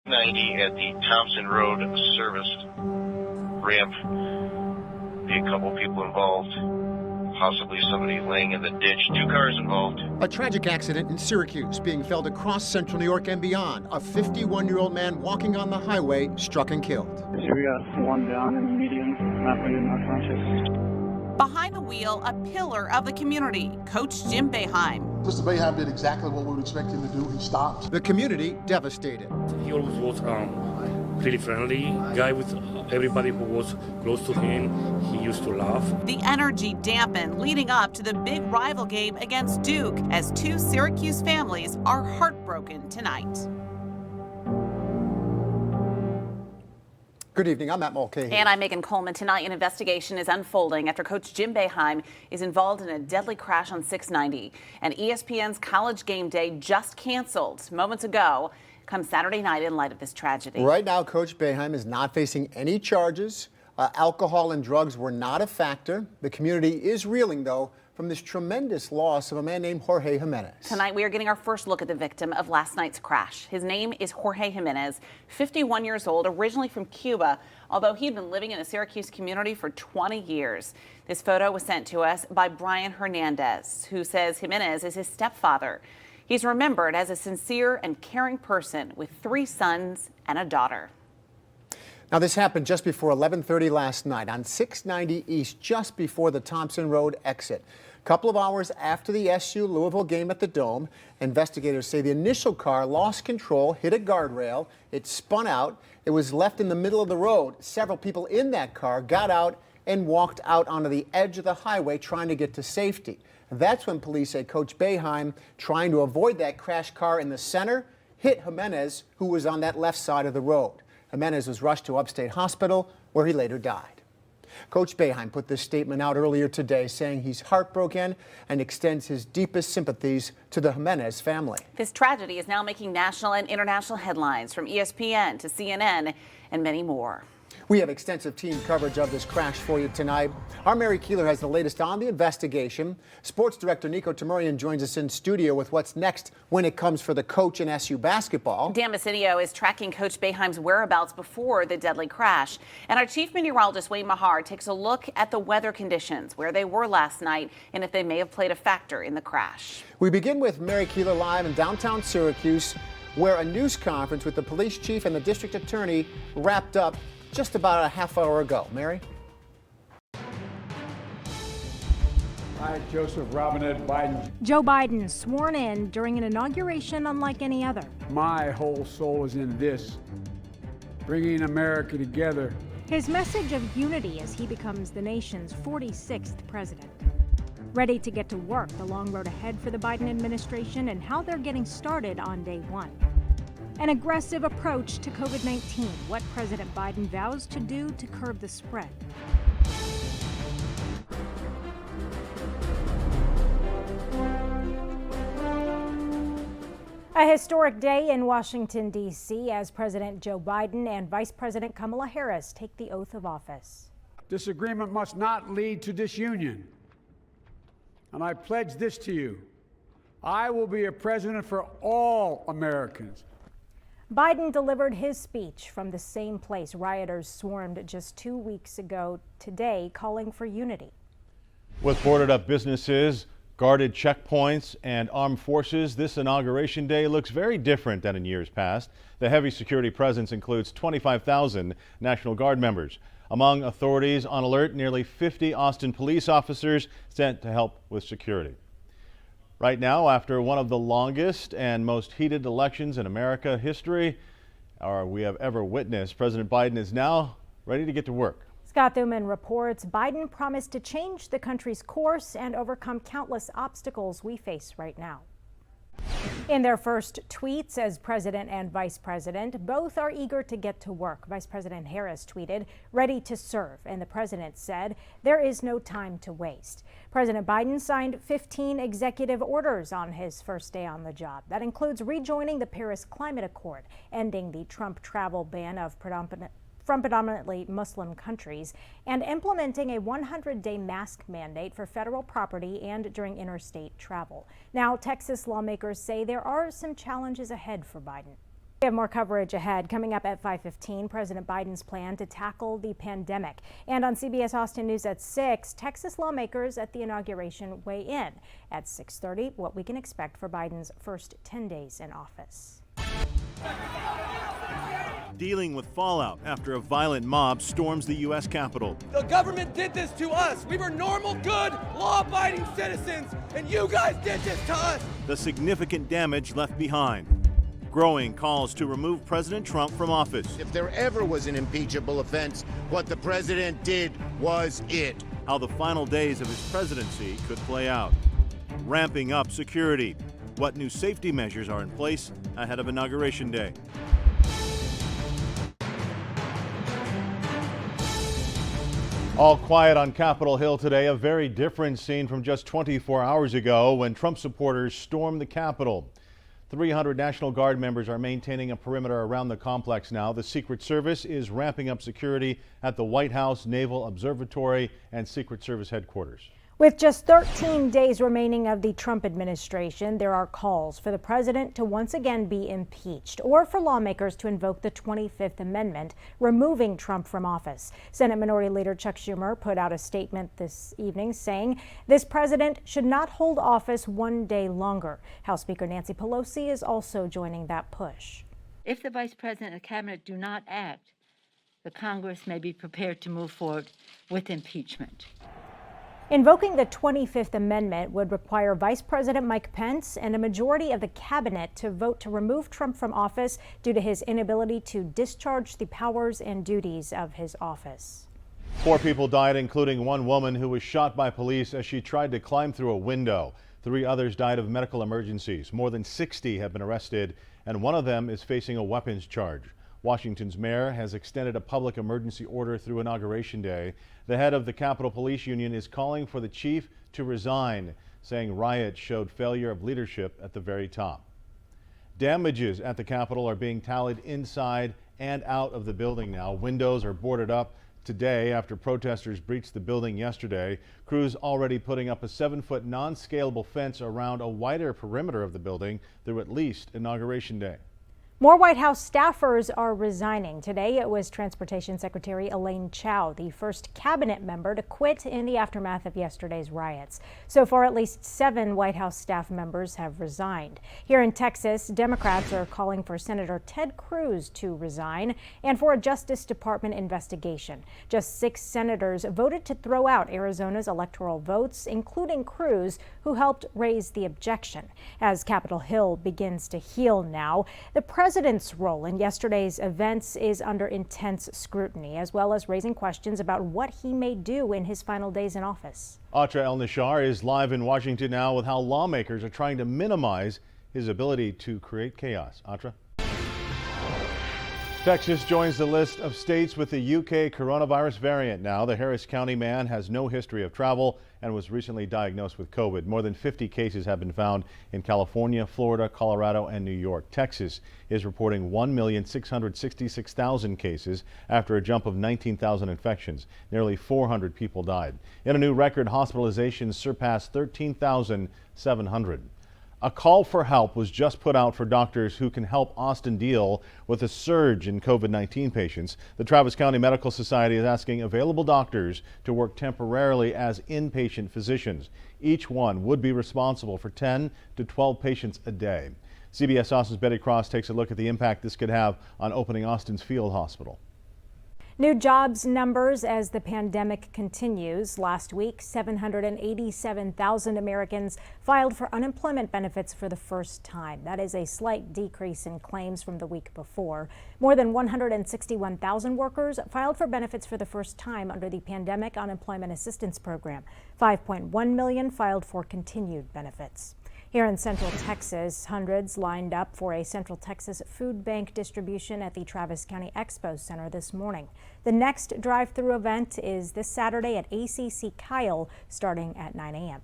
90 at the Thompson Road service ramp. Be a couple people involved, possibly somebody laying in the ditch. 2 cars involved. A tragic accident in Syracuse being felt across central New York and beyond. A 51-year-old man walking on the highway struck and killed. Here we got 1 down in the median, not really not conscious. Behind the wheel, a pillar of the community, Coach Jim Boeheim. Mr. Boeheim did exactly what we would expect him to do. He stopped. The community devastated. He always was really friendly guy with everybody who was close to him. He used to laugh. The energy dampened leading up to the big rival game against Duke as 2 Syracuse families are heartbroken tonight. Good evening, I'm Matt Mulcahy. And I'm Megan Coleman. Tonight, an investigation is unfolding after Coach Jim Boeheim is involved in a deadly crash on 690. And ESPN's College Game Day just canceled moments ago. Come Saturday night in light of this tragedy. Right now, Coach Boeheim is not facing any charges. Alcohol and drugs were not a factor. The community is reeling, though, from this tremendous loss of a man named Jorge Jimenez. Tonight, we are getting our first look at the victim of last night's crash. His name is Jorge Jimenez, 51 years old, originally from Cuba, although he'd been living in the Syracuse community for 20 years. This photo was sent to us by Brian Hernandez, who says Jimenez is his stepfather. He's remembered as a sincere and caring person with 3 sons and a daughter. Now, this happened just before 11:30 last night on 690 East, just before the Thompson Road exit. A couple of hours after the SU Louisville game at the Dome, investigators say the initial car lost control, hit a guardrail, it spun out, it was left in the middle of the road. Several people in that car got out and walked out onto the edge of the highway trying to get to safety. That's when police say Coach Boeheim, trying to avoid that crash car in the center, hit Jimenez, who was on that left side of the road. Jimenez was rushed to Upstate Hospital, where he later died. Coach Boeheim put this statement out earlier today, saying he's heartbroken and extends his deepest sympathies to the Jimenez family. This tragedy is now making national and international headlines, from ESPN to CNN and many more. We have extensive team coverage of this crash for you tonight. Our Mary Keeler has the latest on the investigation. Sports director Nico Tamurian joins us in studio with what's next when it comes for the coach in SU basketball. Dan Bassidio is tracking Coach Boeheim's whereabouts before the deadly crash. And our chief meteorologist Wayne Mahar takes a look at the weather conditions, where they were last night, and if they may have played a factor in the crash. We begin with Mary Keeler live in downtown Syracuse, where a news conference with the police chief and the district attorney wrapped up just about a half hour ago. Mary? Hi, Joseph Robinette Biden. Joe Biden sworn in during an inauguration unlike any other. My whole soul is in this, bringing America together. His message of unity as he becomes the nation's 46th president. Ready to get to work, the long road ahead for the Biden administration and how they're getting started on day 1. An aggressive approach to COVID-19, what President Biden vows to do to curb the spread. A historic day in Washington, D.C. as President Joe Biden and Vice President Kamala Harris take the oath of office. Disagreement must not lead to disunion. And I pledge this to you. I will be a president for all Americans. Biden delivered his speech from the same place rioters swarmed just 2 weeks ago today, calling for unity. With boarded up businesses, guarded checkpoints, and armed forces, this Inauguration Day looks very different than in years past. The heavy security presence includes 25,000 National Guard members. Among authorities on alert, nearly 50 Austin police officers sent to help with security. Right now, after one of the longest and most heated elections in America history, or we have ever witnessed, President Biden is now ready to get to work. Scott Thuman reports Biden promised to change the country's course and overcome countless obstacles we face right now. In their first tweets as president and vice president, both are eager to get to work. Vice President Harris tweeted, "Ready to serve," and the president said, "There is no time to waste." President Biden signed 15 executive orders on his first day on the job. That includes rejoining the Paris Climate Accord, ending the Trump travel ban from predominantly Muslim countries, and implementing a 100-day mask mandate for federal property and during interstate travel. Now, Texas lawmakers say there are some challenges ahead for Biden. We have more coverage ahead. Coming up at 5:15, President Biden's plan to tackle the pandemic. And on CBS Austin News at 6, Texas lawmakers at the inauguration weigh in. At 6:30, what we can expect for Biden's first 10 days in office. Dealing with fallout after a violent mob storms the U.S. Capitol. The government did this to us. We were normal, good, law-abiding citizens, and you guys did this to us. The significant damage left behind. Growing calls to remove President Trump from office. If there ever was an impeachable offense, what the president did was it. How the final days of his presidency could play out. Ramping up security. What new safety measures are in place ahead of Inauguration Day. All quiet on Capitol Hill today, a very different scene from just 24 hours ago when Trump supporters stormed the Capitol. 300 National Guard members are maintaining a perimeter around the complex now. The Secret Service is ramping up security at the White House, Naval Observatory, and Secret Service headquarters. With just 13 days remaining of the Trump administration, there are calls for the president to once again be impeached or for lawmakers to invoke the 25th Amendment, removing Trump from office. Senate Minority Leader Chuck Schumer put out a statement this evening saying this president should not hold office one day longer. House Speaker Nancy Pelosi is also joining that push. If the vice president and cabinet do not act, the Congress may be prepared to move forward with impeachment. Invoking the 25th Amendment would require Vice President Mike Pence and a majority of the cabinet to vote to remove Trump from office due to his inability to discharge the powers and duties of his office. 4 people died, including one woman who was shot by police as she tried to climb through a window. 3 others died of medical emergencies. More than 60 have been arrested, and one of them is facing a weapons charge. Washington's mayor has extended a public emergency order through Inauguration Day. The head of the Capitol Police Union is calling for the chief to resign, saying riots showed failure of leadership at the very top. Damages at the Capitol are being tallied inside and out of the building now. Windows are boarded up today after protesters breached the building yesterday. Crews already putting up a 7-foot non-scalable fence around a wider perimeter of the building through at least Inauguration Day. More White House staffers are resigning. Today, it was Transportation Secretary Elaine Chao, the first cabinet member to quit in the aftermath of yesterday's riots. So far, at least 7 White House staff members have resigned. Here in Texas, Democrats are calling for Senator Ted Cruz to resign and for a Justice Department investigation. Just 6 senators voted to throw out Arizona's electoral votes, including Cruz, who helped raise the objection. As Capitol Hill begins to heal now, the president's role in yesterday's events is under intense scrutiny, as well as raising questions about what he may do in his final days in office. Atra El-Nashar is live in Washington now with how lawmakers are trying to minimize his ability to create chaos. Atra? Texas joins the list of states with the UK coronavirus variant now. The Harris County man has no history of travel and was recently diagnosed with COVID. More than 50 cases have been found in California, Florida, Colorado, and New York. Texas is reporting 1,666,000 cases after a jump of 19,000 infections. Nearly 400 people died. In a new record, hospitalizations surpassed 13,700. A call for help was just put out for doctors who can help Austin deal with a surge in COVID-19 patients. The Travis County Medical Society is asking available doctors to work temporarily as inpatient physicians. Each one would be responsible for 10 to 12 patients a day. CBS Austin's Betty Cross takes a look at the impact this could have on opening Austin's Field Hospital. New jobs numbers as the pandemic continues. Last week, 787,000 Americans filed for unemployment benefits for the first time. That is a slight decrease in claims from the week before. More than 161,000 workers filed for benefits for the first time under the Pandemic Unemployment Assistance Program. 5.1 million filed for continued benefits. Here in Central Texas, hundreds lined up for a Central Texas food bank distribution at the Travis County Expo Center this morning. The next drive-through event is this Saturday at ACC Kyle, starting at 9 a.m.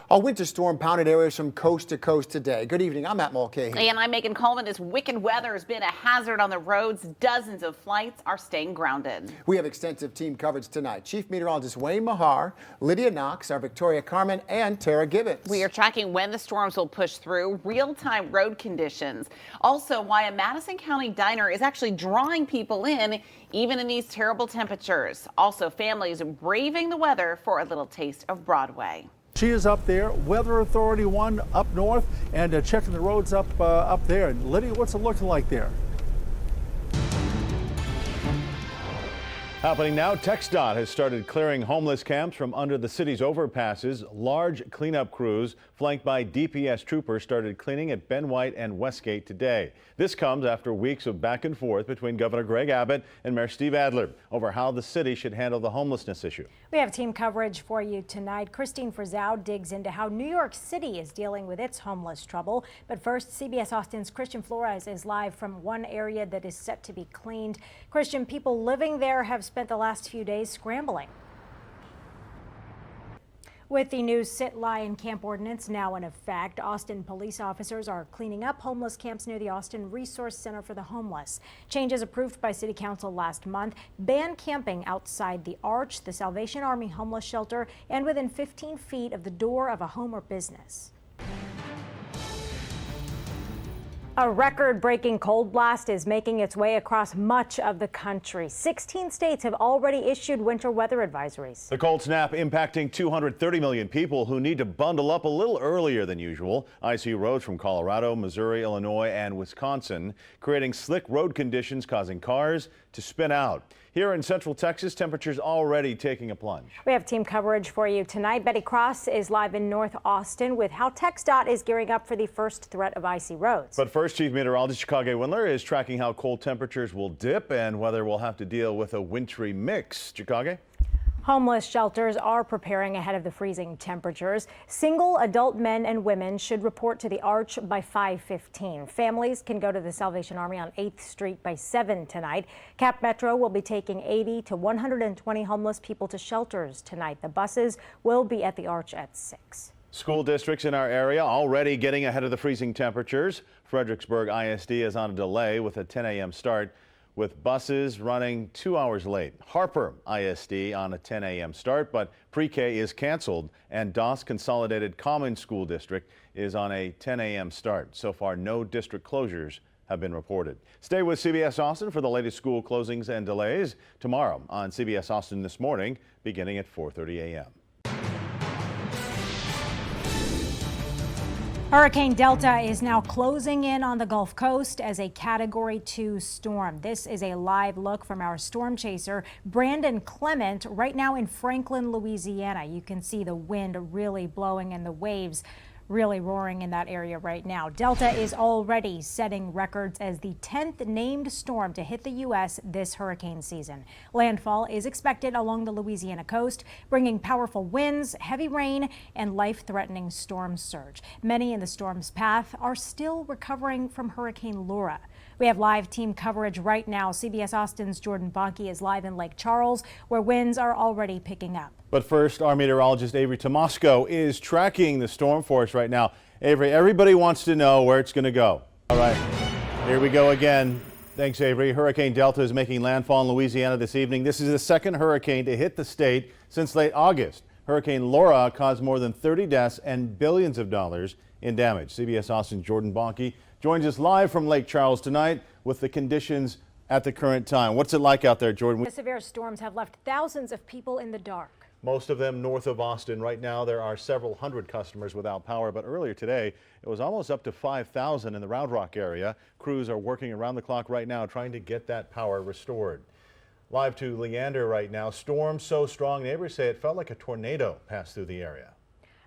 A winter storm pounded areas from coast to coast today. Good evening. I'm Matt Mulcahy. And I'm Megan Coleman. This wicked weather has been a hazard on the roads. Dozens of flights are staying grounded. We have extensive team coverage tonight. Chief Meteorologist Wayne Mahar, Lydia Knox, our Victoria Carmen, and Tara Gibbons. We are tracking when the storms will push through, real-time road conditions. Also, why a Madison County diner is actually drawing people in, even in these terrible temperatures. Also, families braving the weather for a little taste of Broadway. She is up there, Weather Authority 1 up north, and checking the roads up there. And Lydia, what's it looking like there? Happening now, TxDOT has started clearing homeless camps from under the city's overpasses. Large cleanup crews flanked by DPS troopers started cleaning at Ben White and Westgate today. This comes after weeks of back and forth between Governor Greg Abbott and Mayor Steve Adler over how the city should handle the homelessness issue. We have team coverage for you tonight. Christine Frizzau digs into how New York City is dealing with its homeless trouble. But first, CBS Austin's Christian Flores is live from one area that is set to be cleaned. Christian, people living there have spent the last few days scrambling. With the new sit, lie, and camp ordinance now in effect, Austin police officers are cleaning up homeless camps near the Austin Resource Center for the Homeless. Changes approved by City Council last month ban camping outside the Arch, the Salvation Army homeless shelter, and within 15 feet of the door of a home or business. A record-breaking cold blast is making its way across much of the country. 16 states have already issued winter weather advisories. The cold snap impacting 230 million people who need to bundle up a little earlier than usual. Icy roads from Colorado, Missouri, Illinois, and Wisconsin, creating slick road conditions causing cars to spin out. Here in Central Texas, temperatures already taking a plunge. We have team coverage for you tonight. Betty Cross is live in North Austin with how TxDOT is gearing up for the first threat of icy roads. But first, Chief Meteorologist Chicago Windler is tracking how cold temperatures will dip and whether we'll have to deal with a wintry mix. Chicago? Homeless shelters are preparing ahead of the freezing temperatures. Single adult men and women should report to the Arch by 5:15. Families can go to the Salvation Army on 8th Street by 7 tonight. Cap Metro will be taking 80 to 120 homeless people to shelters tonight. The buses will be at the Arch at 6. School districts in our area already getting ahead of the freezing temperatures. Fredericksburg ISD is on a delay with a 10 a.m. start, with buses running 2 hours late. Harper ISD on a 10 a.m. start, but pre-K is canceled, and Doss Consolidated Common School District is on a 10 a.m. start. So far, no district closures have been reported. Stay with CBS Austin for the latest school closings and delays tomorrow on CBS Austin This Morning, beginning at 4:30 a.m. Hurricane Delta is now closing in on the Gulf Coast as a Category 2 storm. This is a live look from our storm chaser, Brandon Clement, right now in Franklin, Louisiana. You can see the wind really blowing and the waves really roaring in that area right now. Delta is already setting records as the 10th named storm to hit the U.S. this hurricane season. Landfall is expected along the Louisiana coast, bringing powerful winds, heavy rain, and life-threatening storm surge. Many in the storm's path are still recovering from Hurricane Laura. We have live team coverage right now. CBS Austin's Jordan Bonke is live in Lake Charles, where winds are already picking up. But first, our meteorologist Avery Tomasco is tracking the storm for us right now. Avery, everybody wants to know where it's going to go. All right, here we go again. Thanks, Avery. Hurricane Delta is making landfall in Louisiana this evening. This is the second hurricane to hit the state since late August. Hurricane Laura caused more than 30 deaths and billions of dollars in damage. CBS Austin's Jordan Bonke joins us live from Lake Charles tonight with the conditions at the current time. What's it like out there, Jordan? The severe storms have left thousands of people in the dark. Most of them north of Austin. Right now, there are several hundred customers without power, but earlier today, it was almost up to 5,000 in the Round Rock area. Crews are working around the clock right now trying to get that power restored. Live to Leander right now. Storm so strong, neighbors say it felt like a tornado passed through the area.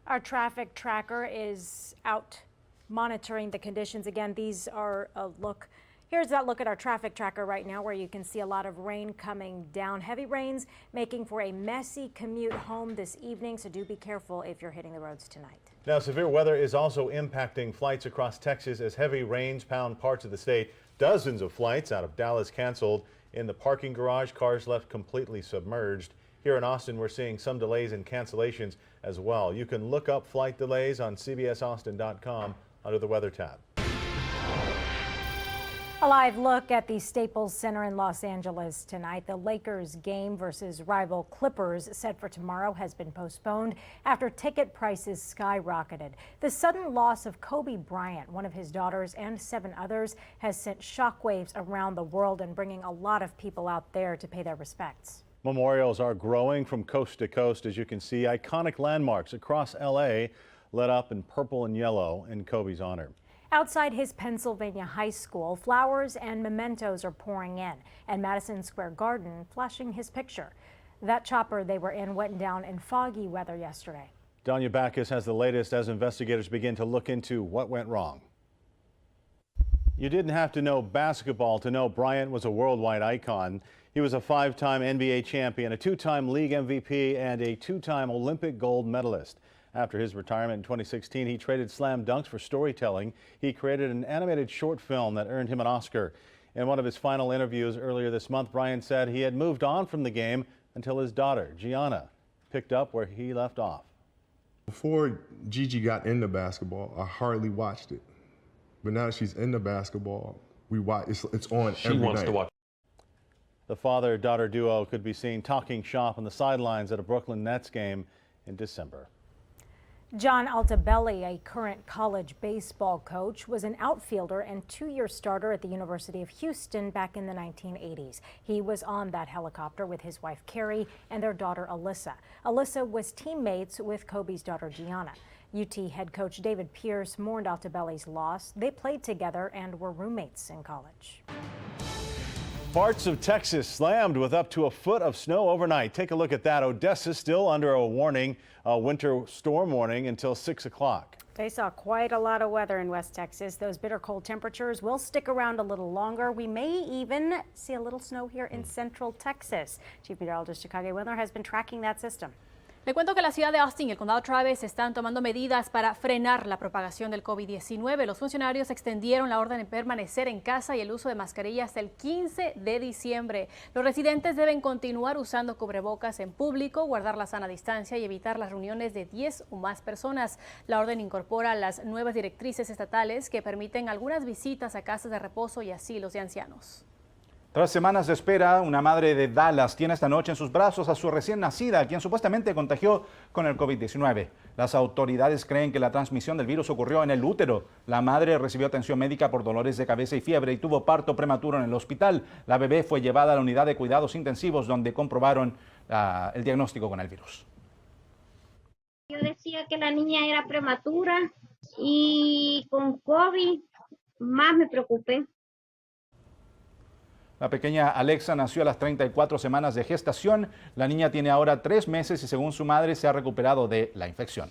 Our traffic tracker is out monitoring the conditions. Again, these are a look. Here's that look at our traffic tracker right now, where you can see a lot of rain coming down. Heavy rains making for a messy commute home this evening, so do be careful if you're hitting the roads tonight. Now, severe weather is also impacting flights across Texas as heavy rains pound parts of the state. Dozens of flights out of Dallas canceled. In the parking garage, cars left completely submerged. Here in Austin, we're seeing some delays and cancellations as well. You can look up flight delays on cbsaustin.com under the Weather tab. A live look at the Staples Center in Los Angeles tonight. The Lakers game versus rival Clippers set for tomorrow has been postponed after ticket prices skyrocketed. The sudden loss of Kobe Bryant, one of his daughters and 7 others, has sent shockwaves around the world and bringing a lot of people out there to pay their respects. Memorials are growing from coast to coast. As you can see, iconic landmarks across LA lit up in purple and yellow in Kobe's honor. Outside his Pennsylvania high school, flowers and mementos are pouring in, and Madison Square Garden flashing his picture. That chopper they were in went down in foggy weather yesterday. Danya Backus has the latest as investigators begin to look into what went wrong. You didn't have to know basketball to know Bryant was a worldwide icon. He was a 5-time NBA champion, a 2-time league MVP, and a 2-time Olympic gold medalist. After his retirement in 2016, he traded slam dunks for storytelling. He created an animated short film that earned him an Oscar. In one of his final interviews earlier this month, Bryant said he had moved on from the game until his daughter, Gianna, picked up where he left off. Before Gigi got into basketball, I hardly watched it. But now that she's into basketball, we watch. It's on every night. She wants to watch. The father-daughter duo could be seen talking shop on the sidelines at a Brooklyn Nets game in December. John Altobelli, a current college baseball coach, was an outfielder and 2-year starter at the University of Houston back in the 1980s. He was on that helicopter with his wife Carrie and their daughter Alyssa. Alyssa was teammates with Kobe's daughter Gianna. UT head coach David Pierce mourned Altobelli's loss. They played together and were roommates in college. Parts of Texas slammed with up to a foot of snow overnight. Take a look at that. Odessa still under a warning, a winter storm warning until 6 o'clock. They saw quite a lot of weather in West Texas. Those bitter cold temperatures will stick around a little longer. We may even see a little snow here in Central Texas. Chief Meteorologist Chicago Weather has been tracking that system. Le cuento que la ciudad de Austin y el condado Travis están tomando medidas para frenar la propagación del COVID-19. Los funcionarios extendieron la orden de permanecer en casa y el uso de mascarilla hasta el 15 de diciembre. Los residentes deben continuar usando cubrebocas en público, guardar la sana distancia y evitar las reuniones de 10 o más personas. La orden incorpora las nuevas directrices estatales que permiten algunas visitas a casas de reposo y asilos de ancianos. Tras semanas de espera, una madre de Dallas tiene esta noche en sus brazos a su recién nacida, quien supuestamente contagió con el COVID-19. Las autoridades creen que la transmisión del virus ocurrió en el útero. La madre recibió atención médica por dolores de cabeza y fiebre y tuvo parto prematuro en el hospital. La bebé fue llevada a la unidad de cuidados intensivos donde comprobaron el diagnóstico con el virus. Yo decía que la niña era prematura y con COVID más me preocupé. La pequeña Alexa nació a las 34 semanas de gestación. La niña tiene ahora 3 meses y según su madre se ha recuperado de la infección.